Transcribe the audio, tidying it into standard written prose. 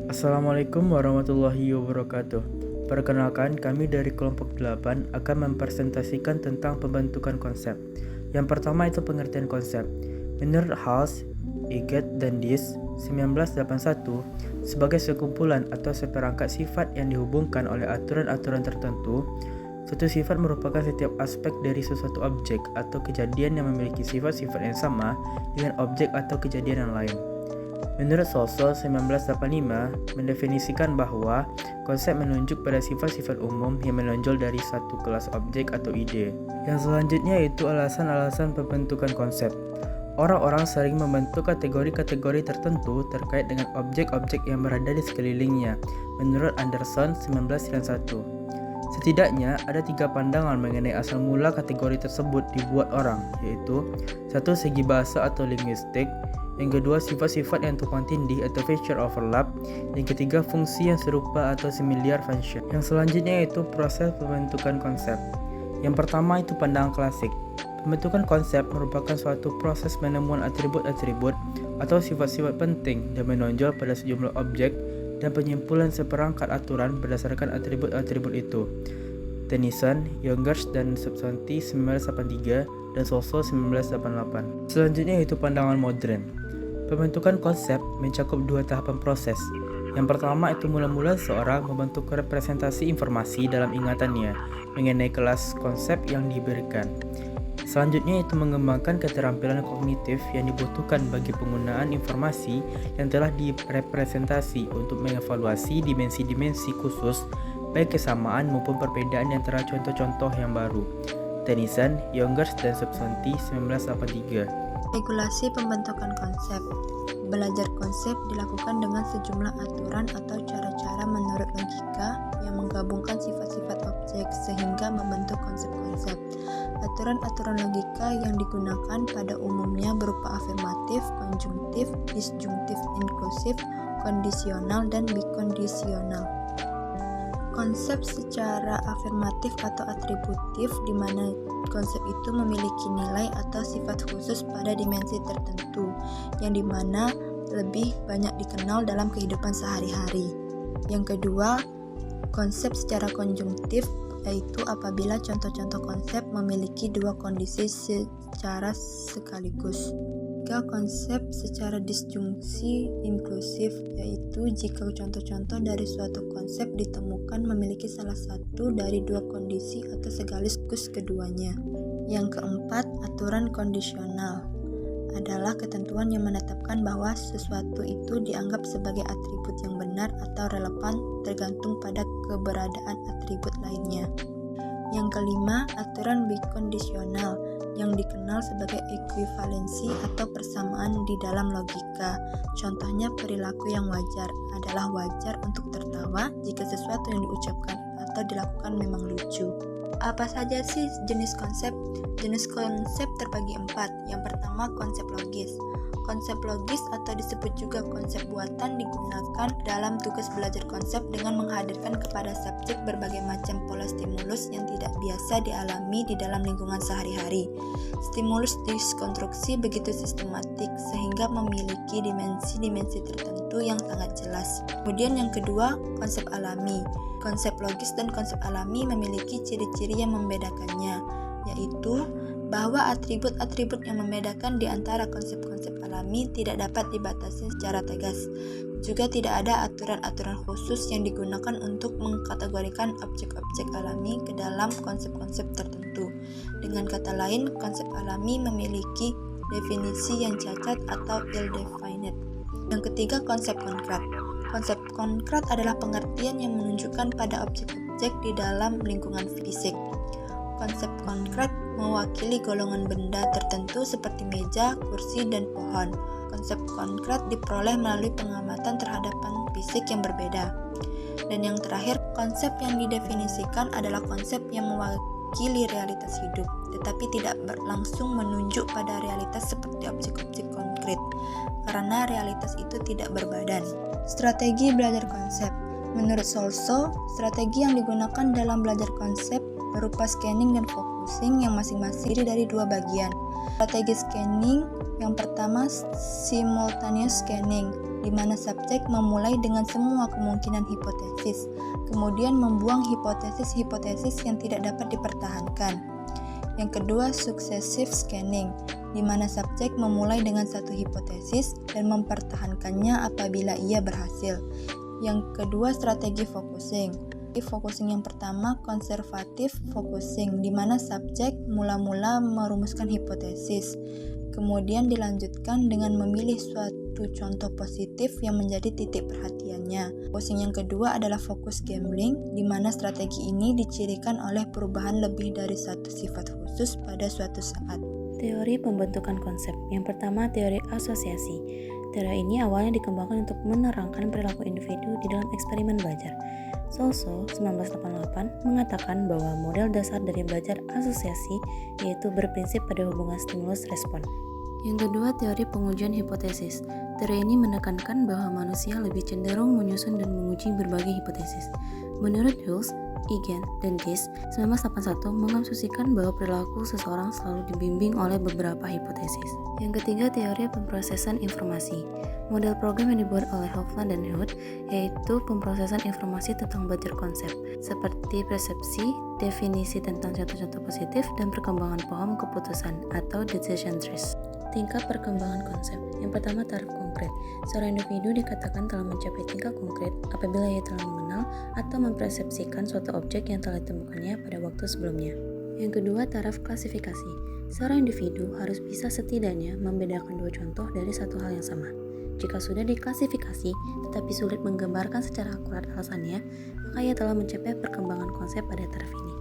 Assalamualaikum warahmatullahi wabarakatuh. Perkenalkan, kami dari kelompok 8 akan mempresentasikan tentang pembentukan konsep. Yang pertama itu pengertian konsep. Menurut Hals, Eget, dan Dis 1981, sebagai sekumpulan atau seperangkat sifat yang dihubungkan oleh aturan-aturan tertentu, suatu sifat merupakan setiap aspek dari sesuatu objek atau kejadian yang memiliki sifat-sifat yang sama dengan objek atau kejadian yang lain. Menurut Sosol 1985 mendefinisikan bahwa konsep menunjuk pada sifat-sifat umum yang menonjol dari satu kelas objek atau ide. Yang selanjutnya yaitu alasan-alasan pembentukan konsep. Orang-orang sering membentuk kategori-kategori tertentu terkait dengan objek-objek yang berada di sekelilingnya, menurut Anderson 1991. Setidaknya ada 3 pandangan mengenai asal mula kategori tersebut dibuat orang, yaitu 1. Segi bahasa atau linguistik, yang kedua sifat-sifat yang tumpang tindih atau feature overlap, yang ketiga fungsi yang serupa atau similar function. Yang selanjutnya yaitu proses pembentukan konsep. Yang pertama itu pandangan klasik. Pembentukan konsep merupakan suatu proses penemuan atribut-atribut atau sifat-sifat penting dan menonjol pada sejumlah objek dan penyimpulan seperangkat aturan berdasarkan atribut-atribut itu. Tennyson, Youngers, dan Subsanti 1983 dan Sosol 1988. Selanjutnya yaitu pandangan modern. Pembentukan konsep mencakup 2 tahapan proses. Yang pertama itu mula-mula seorang membentuk representasi informasi dalam ingatannya mengenai kelas konsep yang diberikan. Selanjutnya itu mengembangkan keterampilan kognitif yang dibutuhkan bagi penggunaan informasi yang telah direpresentasi untuk mengevaluasi dimensi-dimensi khusus baik kesamaan maupun perbedaan antara contoh-contoh yang baru. Tennyson, Youngers, dan Subsanti 1983. Regulasi pembentukan konsep. Belajar konsep dilakukan dengan sejumlah aturan atau cara-cara menurut logika yang menggabungkan sifat-sifat objek sehingga membentuk konsep-konsep. Aturan-aturan logika yang digunakan pada umumnya berupa afirmatif, konjungtif, disjungtif, inklusif, kondisional, dan bikondisional. Konsep secara afirmatif atau atributif di mana konsep itu memiliki nilai atau sifat khusus pada dimensi tertentu yang dimana lebih banyak dikenal dalam kehidupan sehari-hari. Yang kedua, konsep secara konjungtif yaitu apabila contoh-contoh konsep memiliki 2 kondisi secara sekaligus. Konsep secara disjungsi inklusif yaitu jika contoh-contoh dari suatu konsep ditemukan memiliki salah satu dari 2 kondisi atau sekaligus keduanya. Yang keempat, aturan kondisional adalah ketentuan yang menetapkan bahwa sesuatu itu dianggap sebagai atribut yang benar atau relevan tergantung pada keberadaan atribut lainnya. Yang kelima, aturan bikondisional yang dikenal sebagai ekuivalensi atau persamaan di dalam logika. Contohnya, perilaku yang wajar adalah wajar untuk tertawa jika sesuatu yang diucapkan atau dilakukan memang lucu. Apa saja sih jenis konsep? Jenis konsep terbagi 4. Yang pertama, konsep logis. Konsep logis atau disebut juga konsep buatan digunakan dalam tugas belajar konsep dengan menghadirkan kepada subjek berbagai macam pola stimulus yang tidak biasa dialami di dalam lingkungan sehari-hari. Stimulus diskonstruksi begitu sistematik sehingga memiliki dimensi-dimensi tertentu yang sangat jelas. Kemudian yang kedua, konsep alami. Konsep logis dan konsep alami memiliki ciri-ciri yang membedakannya, yaitu bahwa atribut-atribut yang membedakan di antara konsep-konsep alami tidak dapat dibatasi secara tegas. Juga tidak ada aturan-aturan khusus yang digunakan untuk mengkategorikan objek-objek alami ke dalam konsep-konsep tertentu. Dengan kata lain, konsep alami memiliki definisi yang cacat atau ill-defined. Yang ketiga, konsep konkret. Konsep konkret adalah pengertian yang menunjukkan pada objek-objek di dalam lingkungan fisik. Konsep konkret mewakili golongan benda tertentu seperti meja, kursi, dan pohon. Konsep konkret diperoleh melalui pengamatan terhadap fisik yang berbeda. Dan yang terakhir, konsep yang didefinisikan adalah konsep yang mewakili realitas hidup, tetapi tidak langsung menunjuk pada realitas seperti objek-objek konkret, karena realitas itu tidak berbadan. Strategi belajar konsep. Menurut Solso, strategi yang digunakan dalam belajar konsep berupa scanning dan focusing yang masing-masing terdiri dari 2 bagian. Strategi scanning yang pertama simultaneous scanning, di di mana subjek memulai dengan semua kemungkinan hipotesis, kemudian membuang hipotesis-hipotesis yang tidak dapat dipertahankan. Yang kedua, successive scanning, di mana subjek memulai dengan satu hipotesis dan mempertahankannya apabila ia berhasil. Yang kedua, strategi focusing. Focusing yang pertama, konservatif focusing, di mana subjek mula-mula merumuskan hipotesis, kemudian dilanjutkan dengan memilih suatu contoh positif yang menjadi titik perhatiannya. Focusing yang kedua adalah fokus gambling, di mana strategi ini dicirikan oleh perubahan lebih dari satu sifat khusus pada suatu saat. Teori pembentukan konsep. Yang pertama, teori asosiasi. Teori ini awalnya dikembangkan untuk menerangkan perilaku individu di dalam eksperimen belajar. Solso 1988 mengatakan bahwa model dasar dari belajar asosiasi yaitu berprinsip pada hubungan stimulus-respon. Yang kedua, teori pengujian hipotesis. Teori ini menekankan bahwa manusia lebih cenderung menyusun dan menguji berbagai hipotesis. Menurut Hulse, Igen, dan Gies, 1981 mengasumsikan bahwa perilaku seseorang selalu dibimbing oleh beberapa hipotesis. Yang ketiga, teori pemrosesan informasi. Model program yang dibuat oleh Hofland dan Hood yaitu pemrosesan informasi tentang belajar konsep, seperti persepsi, definisi tentang contoh-contoh positif, dan perkembangan paham keputusan atau decision trees. Tingkat perkembangan konsep. Yang pertama, taraf konkret. Seorang individu dikatakan telah mencapai tingkat konkret apabila ia telah mengenal atau mempersepsikan suatu objek yang telah ditemukannya pada waktu sebelumnya. Yang kedua, taraf klasifikasi. Seorang individu harus bisa setidaknya membedakan dua contoh dari satu hal yang sama. Jika sudah diklasifikasi tetapi sulit menggambarkan secara akurat alasannya, maka ia telah mencapai perkembangan konsep pada taraf ini.